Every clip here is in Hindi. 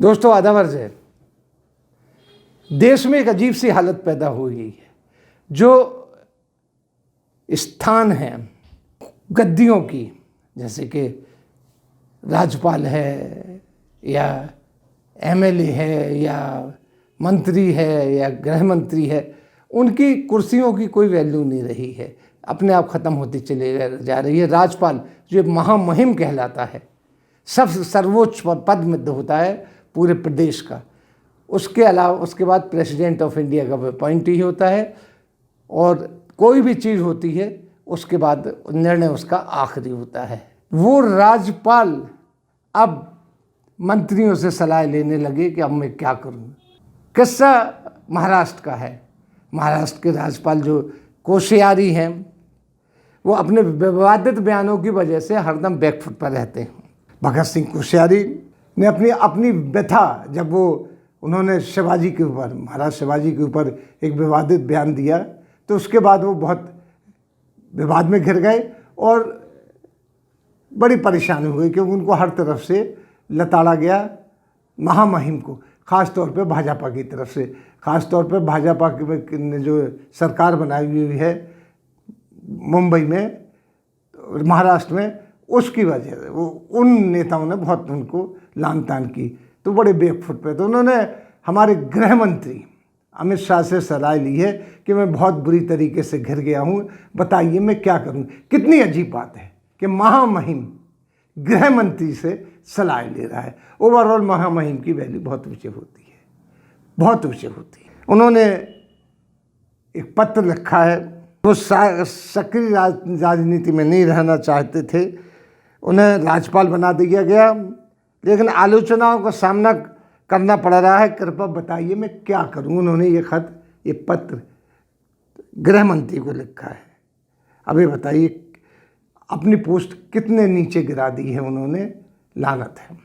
दोस्तों आदावर्ज है, देश में एक अजीब सी हालत पैदा हो गई है। जो स्थान है गद्दियों की, जैसे कि राज्यपाल है या एमएलए है या मंत्री है या गृह मंत्री है, उनकी कुर्सियों की कोई वैल्यू नहीं रही है, अपने आप ख़त्म होती चले जा रही है। राज्यपाल जो महामहिम कहलाता है, सबसे सर्वोच्च पद में होता है पूरे प्रदेश का, उसके अलावा उसके बाद प्रेसिडेंट ऑफ इंडिया का अपॉइंट ही होता है, और कोई भी चीज़ होती है उसके बाद निर्णय उसका आखिरी होता है। वो राज्यपाल अब मंत्रियों से सलाह लेने लगे कि अब मैं क्या करूं। किस्सा महाराष्ट्र का है। महाराष्ट्र के राज्यपाल जो कोश्यारी हैं, वो अपने विवादित बयानों की वजह से हरदम बैकफुट पर रहते हैं। भगत सिंह कोश्यारी ने अपनी व्यथा, जब उन्होंने शिवाजी के ऊपर, महाराज शिवाजी के ऊपर एक विवादित बयान दिया, तो उसके बाद वो बहुत विवाद में घिर गए और बड़ी परेशानी हुई, क्योंकि उनको हर तरफ से लताड़ा गया, महामहिम को, ख़ास तौर पे भाजपा की तरफ से। ख़ास तौर पे भाजपा ने जो सरकार बनाई हुई है मुंबई में, महाराष्ट्र में, उसकी वजह से वो उन नेताओं ने बहुत उनको लान तान की, तो बड़े बैकफुट पे। तो उन्होंने हमारे गृह मंत्री अमित शाह से सलाह ली है कि मैं बहुत बुरी तरीके से घिर गया हूँ, बताइए मैं क्या करूँ। कितनी अजीब बात है कि महामहिम गृह मंत्री से सलाह ले रहा है। ओवरऑल महामहिम की वैल्यू बहुत ऊँचे होती है, बहुत ऊँचे होती है। उन्होंने एक पत्र लिखा है, वो सक्रिय राजनीति में नहीं रहना चाहते थे, उन्हें राज्यपाल बना दिया गया, लेकिन आलोचनाओं का सामना करना पड़ रहा है, कृपया बताइए मैं क्या करूं। उन्होंने ये पत्र गृह मंत्री को लिखा है। अभी बताइए अपनी पोस्ट कितने नीचे गिरा दी है उन्होंने, लानत है।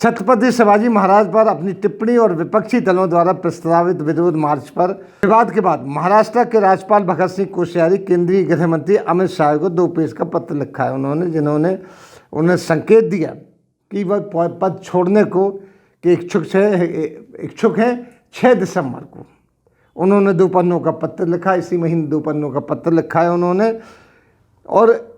छत्रपति शिवाजी महाराज पर अपनी टिप्पणी और विपक्षी दलों द्वारा प्रस्तावित विरोध मार्च पर विवाद के बाद महाराष्ट्र के राज्यपाल भगत सिंह कोश्यारी केंद्रीय गृह मंत्री अमित शाह को 2 पेज का पत्र लिखा है उन्होंने, जिन्होंने उन्हें संकेत दिया कि वह पद छोड़ने को कि इच्छुक हैं 6 दिसंबर को। उन्होंने 2 पन्नों का पत्र लिखा, इसी महीने 2 पन्नों का पत्र लिखा है उन्होंने, और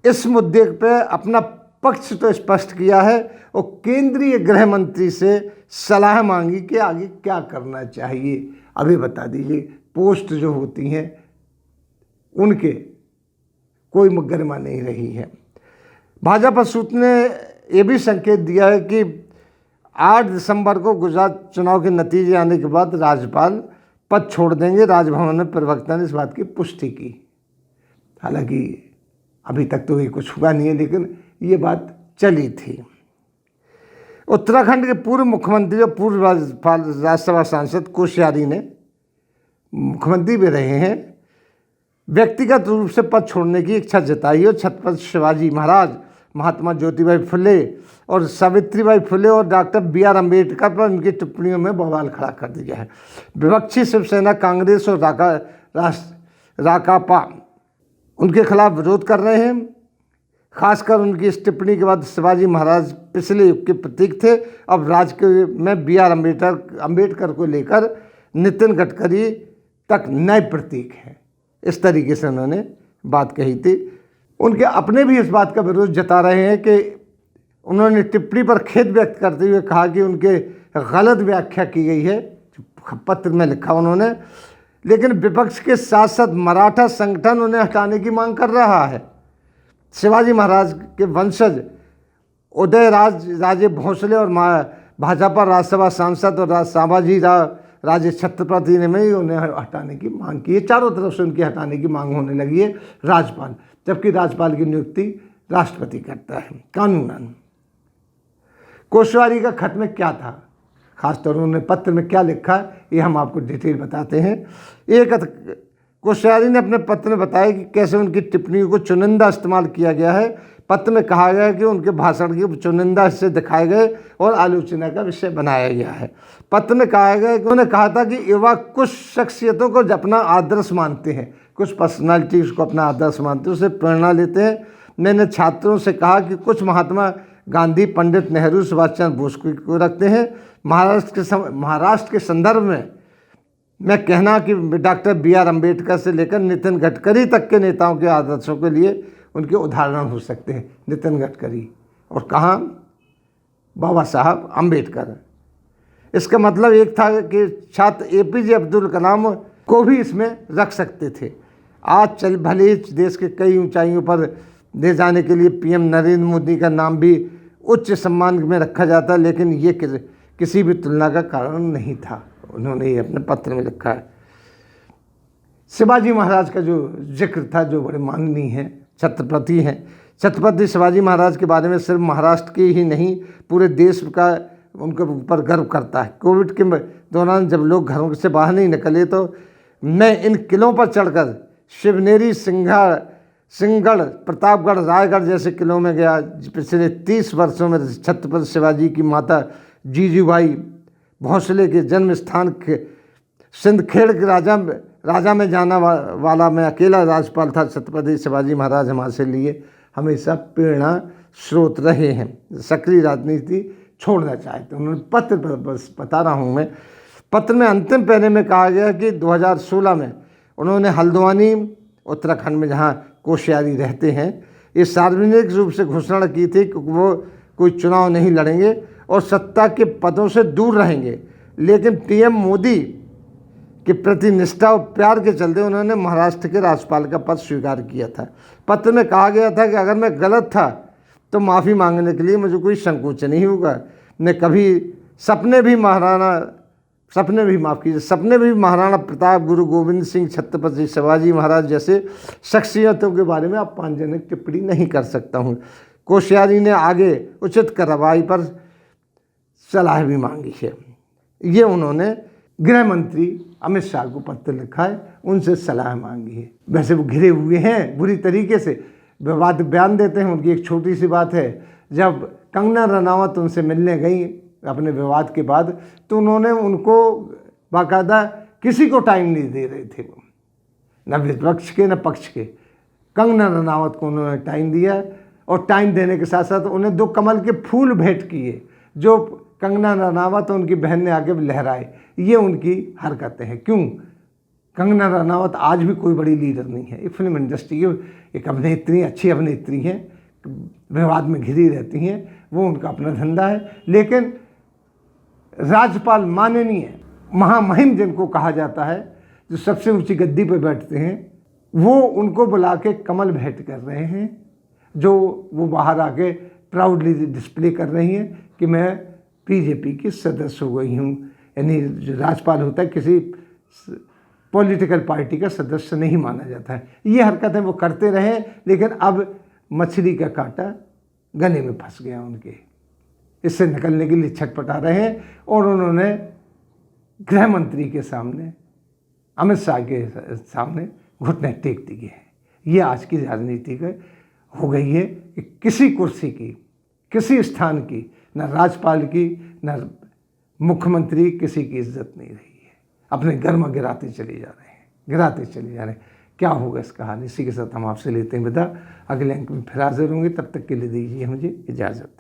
इस मुद्दे पे अपना पक्ष तो स्पष्ट किया है और केंद्रीय गृह मंत्री से सलाह मांगी कि आगे क्या करना चाहिए। अभी बता दीजिए, पोस्ट जो होती हैं उनके कोई गरिमा नहीं रही है। भाजपा सूत्र ने यह भी संकेत दिया है कि 8 दिसंबर को गुजरात चुनाव के नतीजे आने के बाद राज्यपाल पद छोड़ देंगे। राजभवन में प्रवक्ता ने इस बात की पुष्टि की। हालांकि अभी तक तो ये कुछ हुआ नहीं है, लेकिन ये बात चली थी। उत्तराखंड के पूर्व मुख्यमंत्री और पूर्व राज्यसभा सांसद कोश्यारी ने, मुख्यमंत्री भी रहे हैं, व्यक्तिगत रूप से पद छोड़ने की इच्छा जताई और छत्रपति शिवाजी महाराज, महात्मा ज्योतिबाई फुले और सावित्रीबाई फुले और डॉक्टर BR अम्बेडकर पर उनकी टिप्पणियों में बवाल खड़ा कर दिया है। विपक्षी शिवसेना, कांग्रेस और राकापा उनके खिलाफ विरोध कर रहे हैं। खासकर उनकी इस टिप्पणी के बाद शिवाजी महाराज पिछले युग के प्रतीक थे, अब राज्य में BR अम्बेडकर को लेकर नितिन गडकरी तक नए प्रतीक हैं। इस तरीके से उन्होंने बात कही थी। उनके अपने भी इस बात का विरोध जता रहे हैं कि उन्होंने टिप्पणी पर खेद व्यक्त करते हुए कहा कि उनके गलत व्याख्या की गई है, पत्र में लिखा उन्होंने। लेकिन विपक्ष के साथ साथ मराठा संगठन उन्हें हटाने की मांग कर रहा है। शिवाजी महाराज के वंशज उदयराजे भोसले और भाजपा राज्यसभा सांसद और संभाजी राजे छत्रपति ने भी उन्हें हटाने की मांग की है। चारों तरफ से उनकी हटाने की मांग होने लगी है राज्यपाल, जबकि राज्यपाल की नियुक्ति राष्ट्रपति करता है कानूनन। कोश्यारी का खत में क्या था, खासतौर पर उन्होंने पत्र में क्या लिखा, ये हम आपको डिटेल बताते हैं। एक कोश्यारी ने अपने पत्र में बताया कि कैसे उनकी टिप्पणियों को चुनिंदा इस्तेमाल किया गया है। पत्र में कहा गया है कि उनके भाषण के चुनिंदा हिस्से दिखाए गए और आलोचना का विषय बनाया गया है। पत्र में कहा गया है कि उन्होंने कहा था कि युवा कुछ शख्सियतों को अपना आदर्श मानते हैं, कुछ पर्सनालिटीज़ को अपना आदर्श मानते हैं, उससे प्रेरणा लेते हैं। मैंने छात्रों से कहा कि कुछ महात्मा गांधी, पंडित नेहरू, सुभाष चंद्र बोस को रखते हैं। महाराष्ट्र के संदर्भ में मैं कहना कि डॉक्टर BR अम्बेडकर से लेकर नितिन गडकरी तक के नेताओं के आदर्शों के लिए उनके उदाहरण हो सकते हैं। नितिन गडकरी और कहाँ, बाबा साहब अम्बेडकर। इसका मतलब एक था कि छात्र APJ अब्दुल कलाम को भी इसमें रख सकते थे। आज भले ही देश के कई ऊंचाइयों पर ले जाने के लिए PM नरेंद्र मोदी का नाम भी उच्च सम्मान में रखा जाता, लेकिन ये किसी भी तुलना का कारण नहीं था। उन्होंने ये अपने पत्र में लिखा है। शिवाजी महाराज का जो जिक्र था, जो बड़े माननीय हैं, छत्रपति हैं, छत्रपति शिवाजी महाराज के बारे में सिर्फ महाराष्ट्र के ही नहीं पूरे देश का उनके ऊपर गर्व करता है। कोविड के दौरान जब लोग घरों से बाहर नहीं निकले तो मैं इन किलों पर चढ़कर शिवनेरी, सिंहगढ़, प्रतापगढ़, रायगढ़ जैसे किलों में गया। पिछले 30 वर्षों में छत्रपति शिवाजी की माता जीजूबाई भोसले के जन्म स्थान सिंदखेड़ के राजा में जाना वाला मैं अकेला राजपाल था। छत्रपति शिवाजी महाराज हमारे लिए हमेशा प्रेरणा स्रोत रहे हैं। सक्रिय राजनीति छोड़ना चाहते, उन्होंने पत्र पर बस बता रहा हूँ मैं। पत्र में अंतिम पन्ने में कहा गया कि 2016 में उन्होंने हल्द्वानी, उत्तराखंड में जहाँ कोश्यारी रहते हैं, ये सार्वजनिक रूप से घोषणा की थी कि वो कोई चुनाव नहीं लड़ेंगे और सत्ता के पदों से दूर रहेंगे। लेकिन PM मोदी के प्रति निष्ठा और प्यार के चलते उन्होंने महाराष्ट्र के राज्यपाल का पद स्वीकार किया था। पत्र में कहा गया था कि अगर मैं गलत था तो माफ़ी मांगने के लिए मुझे कोई संकोच नहीं होगा। मैं कभी सपने भी महाराणा प्रताप, गुरु गोविंद सिंह, छत्रपति शिवाजी महाराज जैसे शख्सियतों के बारे में अपमानजनक टिप्पणी नहीं कर सकता हूँ। कोश्यारी ने आगे उचित कार्रवाई पर सलाह भी मांगी है। ये उन्होंने गृह मंत्री अमित शाह को पत्र लिखा है, उनसे सलाह मांगी है। वैसे वो घिरे हुए हैं बुरी तरीके से, विवाद बयान देते हैं। उनकी एक छोटी सी बात है, जब कंगना रनावत उनसे मिलने गई अपने विवाद के बाद, तो उन्होंने उनको बाकायदा किसी को टाइम नहीं दे रहे थे, वो न विपक्ष के न पक्ष के। कंगना रनावत को उन्होंने टाइम दिया और टाइम देने के साथ साथ उन्हें 2 कमल के फूल भेंट किए, जो कंगना रनावत और उनकी बहन ने आगे लहराए। ये उनकी हरकतें हैं। क्यों? कंगना रनावत आज भी कोई बड़ी लीडर नहीं है। ये फिल्म इंडस्ट्री की एक अभिनेत्री, अच्छी अभिनेत्री हैं, विवाद में घिरी रहती हैं, वो उनका अपना धंधा है। लेकिन राज्यपाल माननीय महामहिम जिनको कहा जाता है, जो सबसे ऊंची गद्दी पर बैठते हैं, वो उनको बुला के कमल भेंट कर रहे हैं, जो वो बाहर आके प्राउडली डिस्प्ले कर रही हैं कि मैं BJP की सदस्य हो गई हूँ। यानी जो राज्यपाल होता है किसी पॉलिटिकल पार्टी का सदस्य नहीं माना जाता है। ये हरकतें वो करते रहे, लेकिन अब मछली का कांटा गले में फंस गया उनके, इससे निकलने के लिए छटपटा रहे हैं। और उन्होंने गृह मंत्री के सामने, अमित शाह के सामने घुटने टेक दिए हैं। ये आज की राजनीति का हो गई है कि किसी कुर्सी की, किसी स्थान की, न राज्यपाल की न मुख्यमंत्री, किसी की इज्जत नहीं रही है। अपने घर में गिराते चले जा रहे हैं। क्या होगा इसका हाल? इसी के साथ हम आपसे लेते हैं विदा। अगले अंक में फिर हाजिर होंगे, तब तक के लिए दीजिए मुझे इजाज़त।